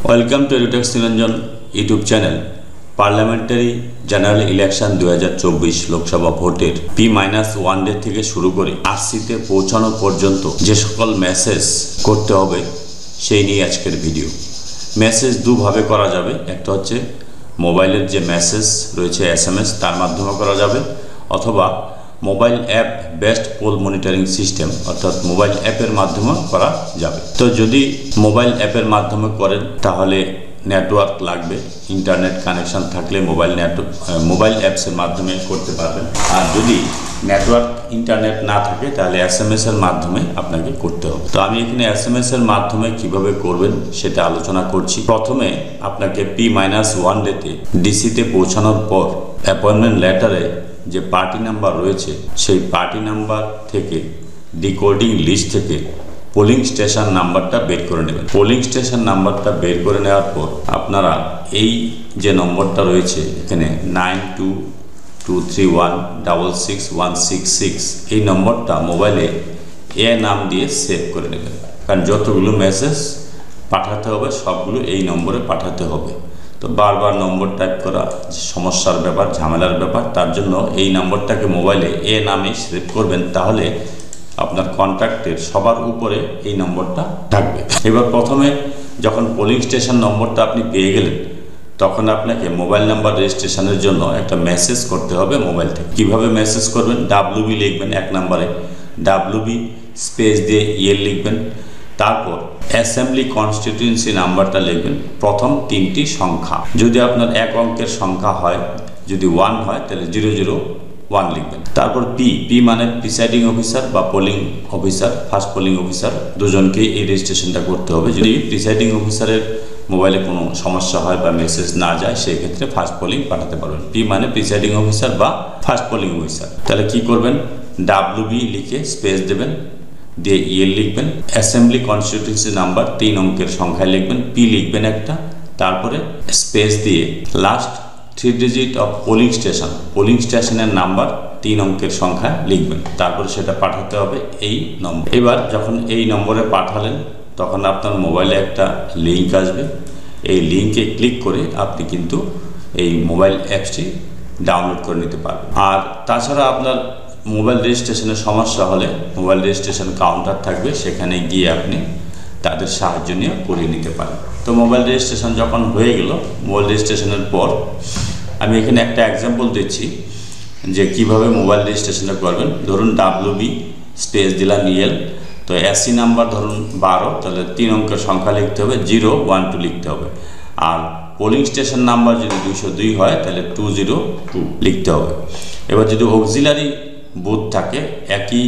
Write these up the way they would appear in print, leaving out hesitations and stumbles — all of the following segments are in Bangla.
Welcome to এডুটেক্স Niranjan YouTube channel. Parliamentary general election 2024 Lok Sabha ভোটের P-1 ডে থেকে শুরু করে আরসিতে পৌঁছানো পর্যন্ত যে সকল মেসেজ করতে হবে সেই নিয়ে আজকের ভিডিও। মেসেজ দুভাবে করা যাবে, একটা হচ্ছে মোবাইলের যে মেসেজ রয়েছে SMS তার মাধ্যমে করা যাবে, অথবা mobile app based poll monitoring system অর্থাৎ মোবাইল অ্যাপের মাধ্যমে করা যাবে। তো যদি মোবাইল অ্যাপের মাধ্যমে করেন তাহলে নেটওয়ার্ক লাগবে, ইন্টারনেট কানেকশন থাকলে মোবাইল অ্যাপসের মাধ্যমে করতে পারবেন। আর যদি নেটওয়ার্ক ইন্টারনেট না থাকে তাহলে SMS এর মাধ্যমে আপনাকে করতে হবে। তো আমি এখানে SMS এর মাধ্যমে কিভাবে করবেন সেটা আলোচনা করছি। প্রথমে আপনাকে P-1 ডেতে ডিসিতে পৌঁছানোর পর অ্যাপয়েন্টমেন্ট লেটারে যে পার্টি নাম্বার রয়েছে সেই পার্টি নাম্বার থেকে ডিকোডিং লিস্ট থেকে পোলিং স্টেশন নাম্বারটা বের করে নেবেন। পোলিং স্টেশন নাম্বারটা বের করে নেওয়ার পর আপনারা এই যে নম্বরটা রয়েছে এখানে 9223166166 এই নম্বরটা মোবাইলে নাম দিয়ে সেভ করে নেবেন, কারণ যতগুলো মেসেজ পাঠাতে হবে সবগুলো এই নম্বরে পাঠাতে হবে। তো বারবার নম্বর টাইপ করা সমস্যার ব্যাপার, ঝামেলার ব্যাপার, তার জন্য এই নম্বরটাকে মোবাইলে নামে সেভ করবেন, তাহলে আপনার কন্ট্যাক্টের সবার উপরে এই নম্বরটা থাকবে। এবার প্রথমে যখন পোলিং স্টেশন নম্বরটা আপনি পেয়ে গেলেন তখন আপনাকে মোবাইল নাম্বার রেজিস্ট্রেশনের জন্য একটা মেসেজ করতে হবে মোবাইল থেকে। কিভাবে মেসেজ করবেন? WB লিখবেন, এক নম্বরে WB স্পেস দিয়ে লিখবেন, তারপর অ্যাসেম্বলি কনস্টিটিউয়েন্সি নাম্বারটা লিখবেন, প্রথম তিনটি সংখ্যা। যদি আপনার এক অঙ্কের সংখ্যা হয়, যদি 1 হয় তাহলে 001 লিখবেন। তারপর পি মানে প্রিসাইডিং অফিসার বা polling officer, first polling officer, দুজনকেই এই রেজিস্ট্রেশনটা করতে হবে। যদি প্রিসাইডিং অফিসারের মোবাইলে কোনো সমস্যা হয় বা মেসেজ না যায় সেই ক্ষেত্রে ফার্স্ট পোলিং পাঠাতে পারবেন। P মানে প্রিসাইডিং অফিসার বা ফার্স্ট পোলিং অফিসার। তাহলে কি করবেন? WB লিখে স্পেস দেবেন, দিয়ে লিখবেন, অ্যাসেম্বলি কনস্টিটিউয়েন্সি নাম্বার 3 অঙ্কের সংখ্যায় লিখবেন, P লিখবেন একটা, তারপরে স্পেস দিয়ে last 3 digit of polling station, polling স্টেশনের নাম্বার 3 অঙ্কের সংখ্যা লিখবেন, তারপরে সেটা পাঠাতে হবে এই নম্বর। এবার যখন এই নম্বরে পাঠালেন তখন আপনার মোবাইলে একটা লিঙ্ক আসবে, এই লিঙ্কে ক্লিক করে আপনি কিন্তু এই মোবাইল অ্যাপসটি ডাউনলোড করে নিতে পারবেন। আর তাছাড়া আপনার মোবাইল রেজিস্ট্রেশনের সমস্যা হলে মোবাইল রেজিস্ট্রেশন কাউন্টার থাকবে, সেখানে গিয়ে আপনি তাদের সাহায্য নিয়ে করিয়ে নিতে পারেন। তো মোবাইল রেজিস্ট্রেশন যখন হয়ে গেল, মোবাইল রেজিস্ট্রেশনের পর আমি এখানে একটা এক্সাম্পল দিচ্ছি যে কিভাবে মোবাইল রেজিস্ট্রেশনটা করবেন। ধরুন WB স্পেস দিলাম তো SC নাম্বার ধরুন 12, তাহলে 3 অঙ্কের সংখ্যা লিখতে হবে, 012 লিখতে হবে। আর পোলিং স্টেশন নাম্বার যদি 202 হয় তাহলে 202 লিখতে হবে। এবার যদি অক্সিলারি বুথ থাকে, একই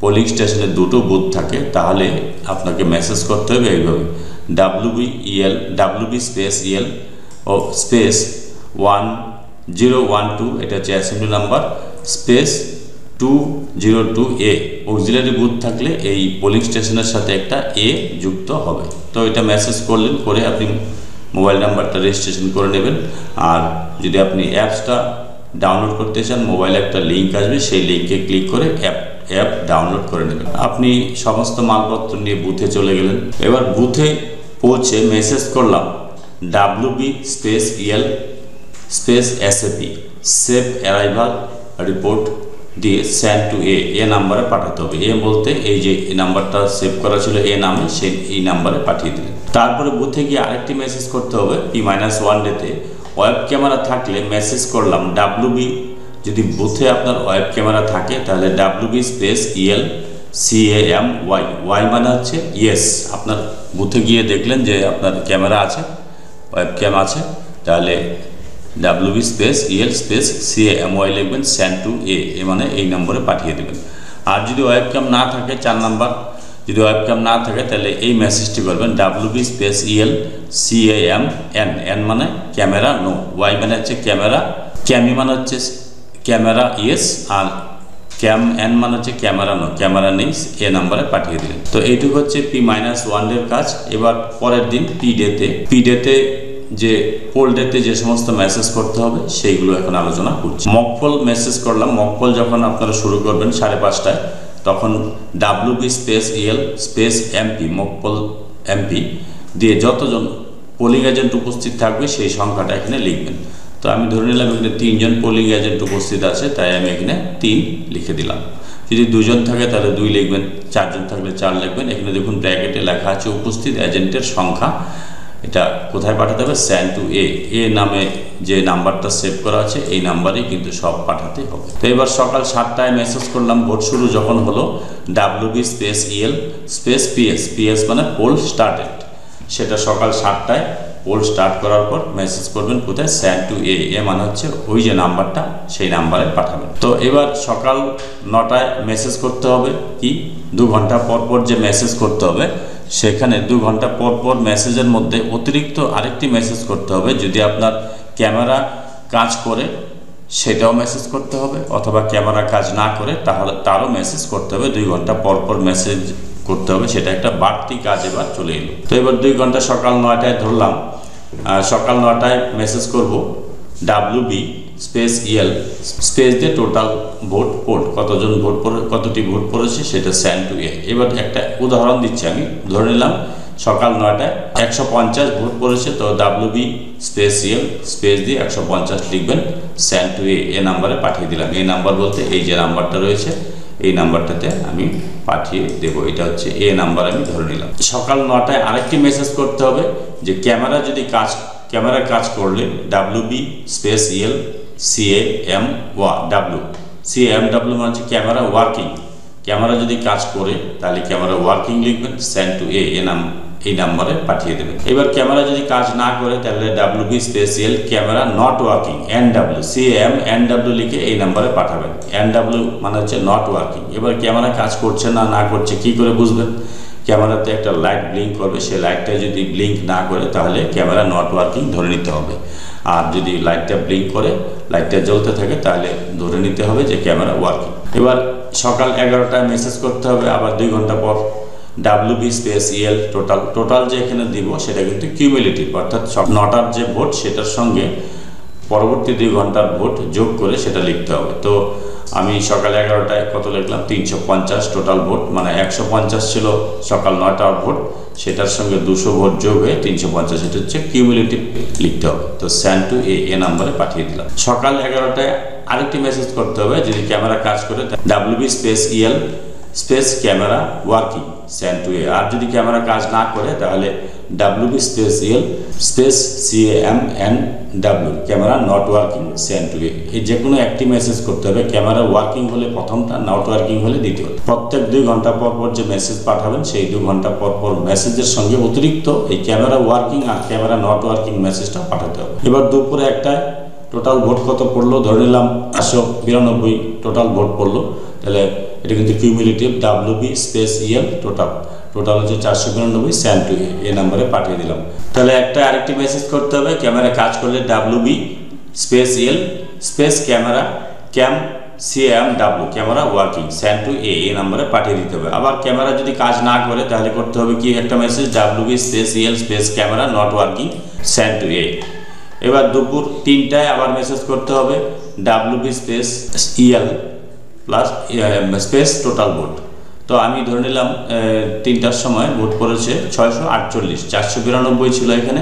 পোলিং স্টেশনে দুটো বুথ থাকে, তাহলে আপনাকে মেসেজ করতে হবে এইভাবে, WB স্পেস ও স্পেস 1012, এটা হচ্ছে assembly number, space 202A। Auxiliary booth থাকলে এই পোলিং স্টেশনের সাথে একটা যুক্ত হবে। তো এটা মেসেজ করলেন, করে আপনি মোবাইল নাম্বারটা রেজিস্ট্রেশন করে নেবেন। আর যদি আপনি অ্যাপসটা ডাউনলোড করতে চান, মোবাইলে একটা লিঙ্ক আসবে, সেই লিঙ্কে ক্লিক করে অ্যাপ ডাউনলোড করে নেবেন। আপনি সমস্ত মালপত্র নিয়ে বুথে চলে গেলেন। এবার বুথে পৌঁছে মেসেজ করলাম WB space space SAP save arrival report দিয়ে সেন্ড টু এ নাম্বারে পাঠাতে হবে। বলতে এই যে নাম্বারটা সেভ করা ছিল নামে, সেই এই নাম্বারে পাঠিয়ে দিলেন। তারপরে বুথে গিয়ে আরেকটি মেসেজ করতে হবে। P-1 ডেতে ওয়েব ক্যামেরা থাকলে মেসেজ করলাম WB, যদি বুথে আপনার ওয়েব ক্যামেরা থাকে তাহলে WB স্পেস CAMY মানে হচ্ছে ইয়েস। আপনার বুথে গিয়ে দেখলেন যে আপনার ক্যামেরা আছে, ওয়েব ক্যাম আছে, তাহলে WB স্পেস স্পেস CAMY লিখবেন, সেন্ড টু মানে এই নম্বরে পাঠিয়ে দেবেন। আর যদি ওয়েব ক্যাম না থাকে, 4 নাম্বার, যদি ওয়েব ক্যাম না থাকে তাহলে এই মেসেজটি করবেন WB স্পেস CAMN মানে ক্যামেরা নো, Y মানে হচ্ছে ক্যামেরা, ক্যামি মানে হচ্ছে ক্যামেরা ইয়েস, আর CAMN মানে হচ্ছে ক্যামেরা নো, ক্যামেরা নেই, নাম্বারে পাঠিয়ে দিলেন। তো এইটুকু হচ্ছে P-1 ডের কাজ। এবার পরের দিন P ডেতে যে পোল ডেতে যে সমস্ত মেসেজ করতে হবে সেইগুলো এখন আলোচনা করছি। মক পোল মেসেজ করলাম। মক পোল যখন আপনারা শুরু করবেন 5:30টায়, তখন WB space space MP mock poll MP দিয়ে যতজন পোলিং এজেন্ট উপস্থিত থাকবে সেই সংখ্যাটা এখানে লিখবেন। তো আমি ধরে নিলাম এখানে 3 জন পোলিং এজেন্ট উপস্থিত আছে, তাই আমি এখানে 3 লিখে দিলাম। যদি 2 জন থাকে তাহলে 2 লিখবেন, 4 জন থাকলে 4 লিখবেন। এখানে দেখুন ব্র্যাকেটে লেখা আছে উপস্থিত এজেন্টের সংখ্যা। এটা কোথায় পাঠাতে হবে? সেন্ড টু এ নামে যে নাম্বারটা সেভ করা আছে এই নাম্বারেই কিন্তু সব পাঠাতে হবে। তো এবার সকাল 7টায় মেসেজ করলাম, ভোট শুরু যখন হলো WB space EL space PS মানে পোল স্টার্টেড। সেটা সকাল 7টায় পোল স্টার্ট করার পর মেসেজ করবেন কোথায়? সেন্ড টু এ মানে হচ্ছে ওই যে নাম্বারটা সেই নাম্বারে পাঠাবেন। তো এবার সকাল 9টায় মেসেজ করতে হবে কি 2 ঘন্টা পর পর যে মেসেজ করতে হবে, সেখানে 2 ঘন্টা পর পর মেসেজের মধ্যে অতিরিক্ত আরেকটি মেসেজ করতে হবে। যদি আপনার ক্যামেরা কাজ করে সেটাও মেসেজ করতে হবে, অথবা ক্যামেরা কাজ না করে তাহলে তারও মেসেজ করতে হবে। 2 ঘন্টা পর পর মেসেজ করতে হবে, সেটা একটা বাড়তি কাজ এবার চলে এলো। তো এবার 2 ঘন্টা সকাল 9টায় ধরলাম, সকাল 9টায় মেসেজ করব WB স্পেস EL স্পেস দিয়ে টোটাল ভোট কতজন কতটি ভোট পড়েছে সেটা সেন্ড টু এ। এবার একটা উদাহরণ দিচ্ছি আমি, ধরে নিলাম সকাল 9টায় 150 ভোট পড়েছে, তো WB স্পেস EL স্পেস দিয়ে 150 লিখবেন, সেন্ড টু এ নাম্বারে পাঠিয়ে দিলাম। এই নাম্বার বলতে এই যে নাম্বারটা রয়েছে এই নাম্বারটাতে আমি পাঠিয়ে দেব। এটা হচ্ছে এ নাম্বার আমি ধরে নিলাম। সকাল 9টায় আরেকটি মেসেজ করতে হবে যে ক্যামেরা কাজ করলে WB স্পেস EL CAMW মানে হচ্ছে ক্যামেরা ওয়ার্কিং। ক্যামেরা যদি কাজ করে তাহলে ক্যামেরা ওয়ার্কিং লিখবেন, সেন্ড টু এই নাম্বারে পাঠিয়ে দেবেন। এবার ক্যামেরা যদি কাজ না করে তাহলে WB space EL camera not working CAMNW লিখে এই নাম্বারে পাঠাবেন। NW মানে হচ্ছে নট ওয়ার্কিং। এবার ক্যামেরা কাজ করছে না করছে কি করে বুঝবেন? ক্যামেরাতে একটা লাইট ব্লিঙ্ক করবে, সেই লাইটটা যদি ব্লিঙ্ক না করে তাহলে ক্যামেরা নট ওয়ার্কিং ধরে নিতে হবে। আর যদি লাইটটা ব্লিঙ্ক করে, লাইটটা জ্বলতে থাকে, তাহলে ধরে নিতে হবে যে ক্যামেরা ওয়ার্কিং। এবার সকাল 11টায় মেসেজ করতে হবে আবার 2 ঘন্টা পর WB স্পেস EL টোটাল যে এখানে দিব সেটা কিন্তু কিউমুলেটিভ, অর্থাৎ 9টার যে ভোট সেটার সঙ্গে পরবর্তী 2 ঘন্টার ভোট যোগ করে সেটা লিখতে হবে। তো আমি সকাল 11টায় কত লিখলাম? 350 টোটাল ভোট, মানে 150 ছিল সকাল 9টার ভোট, সেটার সঙ্গে 200 ভোট যোগ হয়ে 350, এটা হচ্ছে কিউমুলেটিভ লিখতে হবে। তো সেন্ড টু এ নাম্বারে পাঠিয়ে দিলাম। সকাল 11টায় আরেকটি মেসেজ করতে হবে যদি ক্যামেরা কাজ করে WB space EL space camera working, send to A. আর যদি ক্যামেরা কাজ না করে তাহলে WB space EL space CAMNW camera not working, send to A. এই যে কোনো একটি মেসেজ করতে হবে। ক্যামেরা ওয়ার্কিং হলে প্রথমটা, নট ওয়ার্কিং হলে দ্বিতীয়। প্রত্যেক 2 ঘন্টা পর পর যে মেসেজ পাঠাবেন সেই 2 ঘন্টা পর পর মেসেজের সঙ্গে অতিরিক্ত এই ক্যামেরা ওয়ার্কিং আর ক্যামেরা নট ওয়ার্কিং মেসেজটা পাঠাতে হবে। এবার দুপুরে 1টায় টোটাল ভোট কত পড়লো? ধরে নিলাম 492 টোটাল ভোট পড়লো, তাহলে এটা কিন্তু cumulative. WB space EL total হচ্ছে 492, সেন্ড টু এ নাম্বারে পাঠিয়ে দিলাম। তাহলে আরেকটি মেসেজ করতে হবে ক্যামেরা কাজ করলে WB space EL space CAMW camera working, send to এ নাম্বারে পাঠিয়ে দিতে হবে। আবার ক্যামেরা যদি কাজ না করে তাহলে করতে হবে কি একটা message WB space EL space camera not working, send to A. এবার দুপুর 3টায় আবার মেসেজ করতে হবে WB space EL plus space total vote. তো আমি ধরে নিলাম 3টার সময় ভোট পড়েছে 648, 492 ছিল এখানে।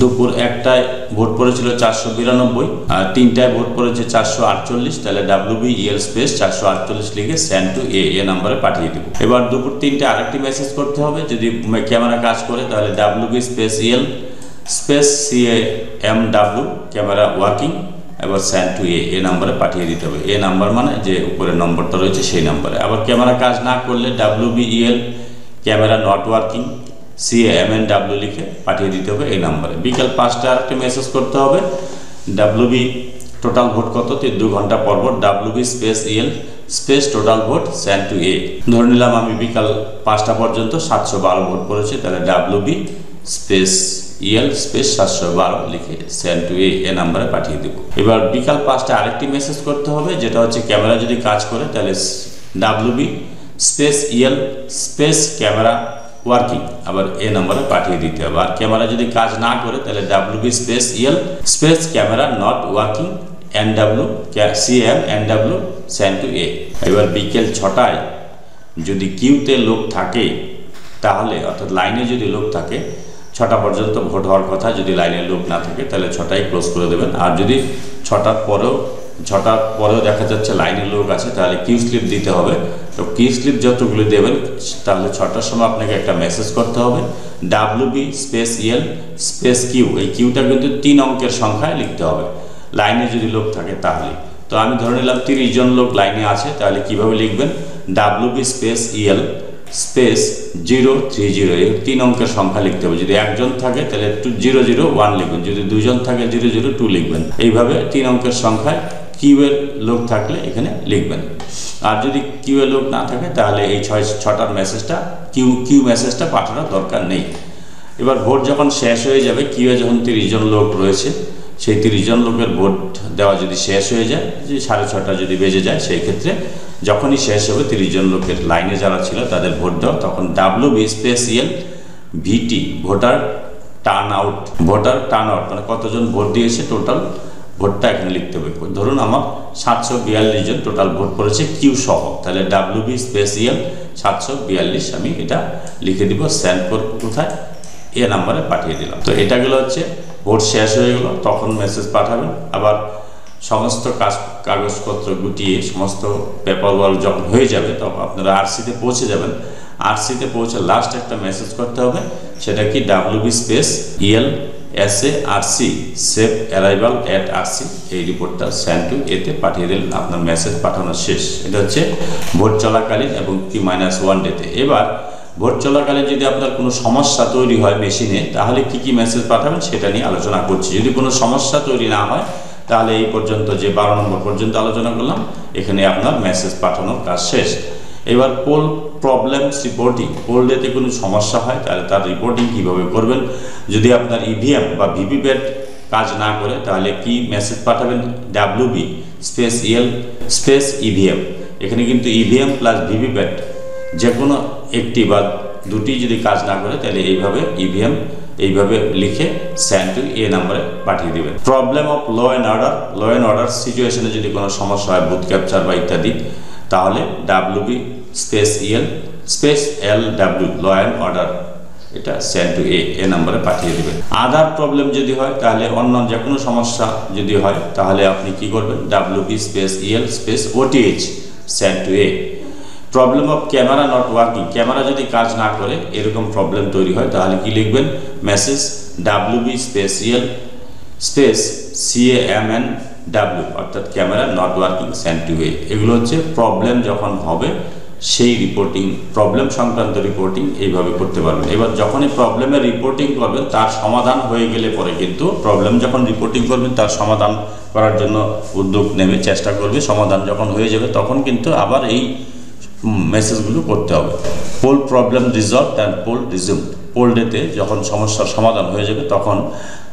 দুপুর 1টায় ভোট পড়েছিল 492, আর 3টায় ভোট পড়েছে 448, তাহলে WB EL স্পেস 448 লিখে সেন্ড টু এ নাম্বারে পাঠিয়ে দেব। এবার দুপুর 3টায় আরেকটি মেসেজ করতে হবে যদি ক্যামেরা কাজ করে তাহলে WB space EL space CAMW camera working, এবার সেন্ড টু এ নাম্বারে পাঠিয়ে দিতে হবে। এ নাম্বার মানে যে উপরের নম্বরটা রয়েছে সেই নাম্বারে। আবার ক্যামেরা কাজ না করলে WB EL camera not working CAMNW লিখে পাঠিয়ে দিতে হবে এই নাম্বারে। বিকাল 5টায় আরেকটা মেসেজ করতে হবে WB টোটাল ভোট কত? 2 ঘন্টা পর পর WB space EL space total vote, send to A. ধরে নিলাম আমি বিকাল 5টা পর্যন্ত 712 ভোট পড়েছে, তাহলে WB স্পেস EL স্পেস 712 লিখে সেন্ড টু এ নাম্বারে পাঠিয়ে দেব। এবার বিকাল 5টায় আরেকটি মেসেজ করতে হবে যেটা হচ্ছে ক্যামেরা যদি কাজ করে তাহলে WB space EL space camera working, আবার এ নাম্বারে পাঠিয়ে দিতে হবে। আর ক্যামেরা যদি কাজ না করে তাহলে WB space EL space camera not working CAMNW send to A. এবার বিকেল 6টায় যদি কিউতে লোক থাকে তাহলে, অর্থাৎ লাইনে যদি লোক থাকে 6টা পর্যন্ত ভোট হওয়ার কথা, যদি লাইনে লোক না থাকে তাহলে 6টায় ক্লোজ করে দেবেন। আর যদি 6টার পরেও দেখা যাচ্ছে লাইনে লোক আছে, তাহলে কিউ স্লিপ দিতে হবে। তো কিউ স্লিপ যতগুলো দেবেন, তাহলে 6টার সময় আপনাকে একটা মেসেজ করতে হবে WB space EL space Q. এই কিউটা কিন্তু 3 অঙ্কের সংখ্যায় লিখতে হবে লাইনে যদি লোক থাকে তাহলে। তো আমি ধরে নিলাম 30 জন লোক লাইনে আছে, তাহলে কিভাবে লিখবেন WB স্পেস EL স্পেস 030, এই 3 অঙ্কের সংখ্যা লিখতে হবে। যদি একজন থাকে তাহলে 001 লিখবেন, যদি দুজন থাকে 002 লিখবেন। এইভাবে 3 অঙ্কের সংখ্যায় কিউ এর লোক থাকলে এখানে লিখবেন। আর যদি কিউ এর লোক না থাকে তাহলে এই 6টার মেসেজটা কিউ মেসেজটা পাঠানোর দরকার নেই। এবার ভোট যখন শেষ হয়ে যাবে, কিউ এ যখন 30 জন লোক রয়েছে, সেই 30 জন লোকের ভোট দেওয়া যদি শেষ হয়ে যায়, যে 6:30 যদি বেজে যায়, সেই ক্ষেত্রে যখনই শেষ হবে 30 জন লোকের লাইনে যারা ছিল তাদের ভোট দেওয়া, তখন WB space EL VT voter turn out মানে কতজন ভোট দিয়েছে টোটাল ভোটটা এখানে লিখতে হবে। ধরুন আমার 742 জন টোটাল ভোট পড়েছে কিউ সহ, তাহলে WB স্পেস EL 742 আমি এটা লিখে দিব, সেন্ড করব কোথায়, এ নাম্বারে পাঠিয়ে দিলাম। তো এটা গেল হচ্ছে ভোট শেষ হয়ে গেল তখন মেসেজ পাঠাবেন। আবার সমস্ত কাগজপত্র গুটিয়ে সমস্ত পেপার ওয়ার্ক যখন হয়ে যাবে তখন আপনারা আরসিতে পৌঁছে যাবেন। আরসিতে পৌঁছে লাস্ট একটা মেসেজ করতে হবে, সেটা কি WB space EL SARC save arrival at RC, এই রিপোর্টটা সেন্ড টু এতে পাঠিয়ে দিলেন, আপনার মেসেজ পাঠানো শেষ। এটা হচ্ছে ভোট চলাকালীন এবং T-1 ডেতে। এবার ভোট চলাকালীন যদি আপনার কোনো সমস্যা তৈরি হয় মেশিনে, তাহলে কি মেসেজ পাঠাবেন সেটা নিয়ে আলোচনা করছি। যদি কোনো সমস্যা তৈরি না হয় তাহলে এই পর্যন্ত যে 12 নম্বর পর্যন্ত আলোচনা করলাম, এখানে আপনার মেসেজ পাঠানোর কাজ শেষ। এবার পোল প্রবলেমস রিপোর্টিং, পোল ডেতে কোনো সমস্যা হয় তাহলে তার রিপোর্টিং কিভাবে করবেন। যদি আপনার ইভিএম বা ভিভিপ্যাট কাজ না করে তাহলে কি মেসেজ পাঠাবেন, WB space EL space EVM. এখানে কিন্তু ইভিএম প্লাস ভিভিপ্যাট যে কোনো একটি বা দুটি যদি কাজ না করে তাহলে এইভাবে ইভিএম এইভাবে লিখে সেন্ড টু এ নাম্বারে পাঠিয়ে দেবেন। Problem of law and order সিচুয়েশনে যদি কোনো সমস্যা হয়, বুথ ক্যাপচার বা ইত্যাদি, তাহলে WB space EL space LW law and order, এটা সেন্ড টু এ নাম্বারে পাঠিয়ে দেবেন। আদার প্রবলেম যদি হয়, তাহলে অন্য যে কোনো সমস্যা যদি হয় তাহলে আপনি কি করবেন, WB space EL space OTH send to A. Problem of camera not working, camera যদি কাজ না করে এরকম প্রবলেম তৈরি হয় তাহলে কি লিখবেন, message WB space EL space CAMNW, অর্থাৎ camera not working send to A. এগুলো হচ্ছে প্রবলেম যখন হবে সেই রিপোর্টিং, প্রবলেম সংক্রান্ত রিপোর্টিং এইভাবে করতে পারবেন। এবার যখনই প্রবলেমের রিপোর্টিং করবেন তার সমাধান হয়ে গেলে পরে কিন্তু প্রবলেম যখন রিপোর্টিং করবেন তার সমাধান করার জন্য উদ্যোগ নেবে, চেষ্টা করবে। সমাধান যখন হয়ে যাবে তখন কিন্তু আবার এই মেসেজগুলো করতে হবে। Poll problem resolve and poll resume, poll ডেতে যখন সমস্যার সমাধান হয়ে যাবে তখন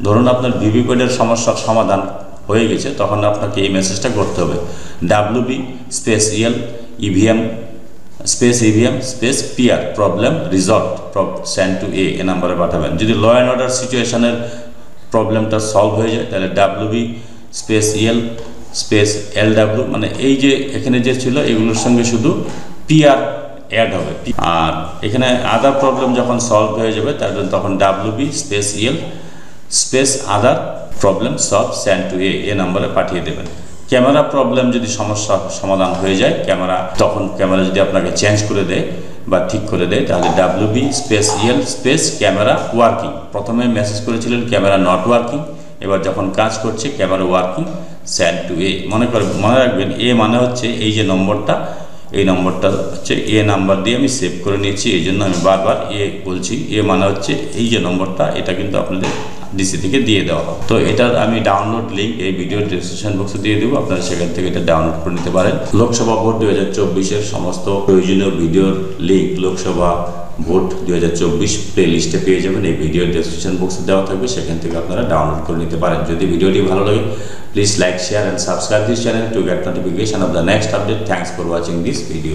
ধরুন আপনার ভিভিপ্যাটের সমস্যার সমাধান হয়ে গেছে, তখন আপনাকে এই মেসেজটা করতে হবে, WB space EL EVM space EVM space PR problem resolve send to এ নাম্বারে পাঠাবেন। যদি ল অ্যান্ড অর্ডার সিচুয়েশনের প্রবলেমটা সলভ হয়ে যায় তাহলে WB space EL space LW, মানে এই যে এখানে যে ছিল এগুলোর সঙ্গে শুধু PR অ্যাড হবে। আর এখানে আদার প্রবলেম যখন সলভ হয়ে যাবে তাহলে তখন WB space EL space other problem solve send to এ নাম্বারে পাঠিয়ে দেবেন। ক্যামেরা প্রবলেম যদি সমস্যা সমাধান হয়ে যায়, তখন ক্যামেরা যদি আপনাকে চেঞ্জ করে দেয় বা ঠিক করে দেয় তাহলে WB space EL space camera working, প্রথমে মেসেজ করেছিলেন ক্যামেরা নট ওয়ার্কিং, এবার যখন কাজ করছে ক্যামেরা ওয়ার্কিং সেন্ড টু এ। মনে রাখবেন এ মানে হচ্ছে এই যে নম্বরটা, এই নম্বরটা হচ্ছে এ নাম্বার দিয়ে আমি সেভ করে নিয়েছি, এই জন্য আমি বারবার এ বলছি। এ মানে হচ্ছে এই যে নম্বরটা, এটা কিন্তু আপনাদের ডিসি থেকে দিয়ে দেওয়া হবে। তো এটার আমি ডাউনলোড লিঙ্ক এই ভিডিওর ডেসক্রিপশন বক্সে দিয়ে দেবো, আপনারা সেখান থেকে এটা ডাউনলোড করে নিতে পারেন। লোকসভা ভোট 2024-এর সমস্ত প্রয়োজনীয় ভিডিওর লিঙ্ক লোকসভা ভোট 2024 প্লে লিস্টে পেয়ে যাবেন, এই ভিডিওর ডেসক্রিপশন বক্সে দেওয়া থাকবে, সেখান থেকে আপনারা ডাউনলোড করে নিতে পারেন। যদি ভিডিওটি ভালো লাগে please like, share and subscribe this channel to get notification of the next update. Thanks for watching this video.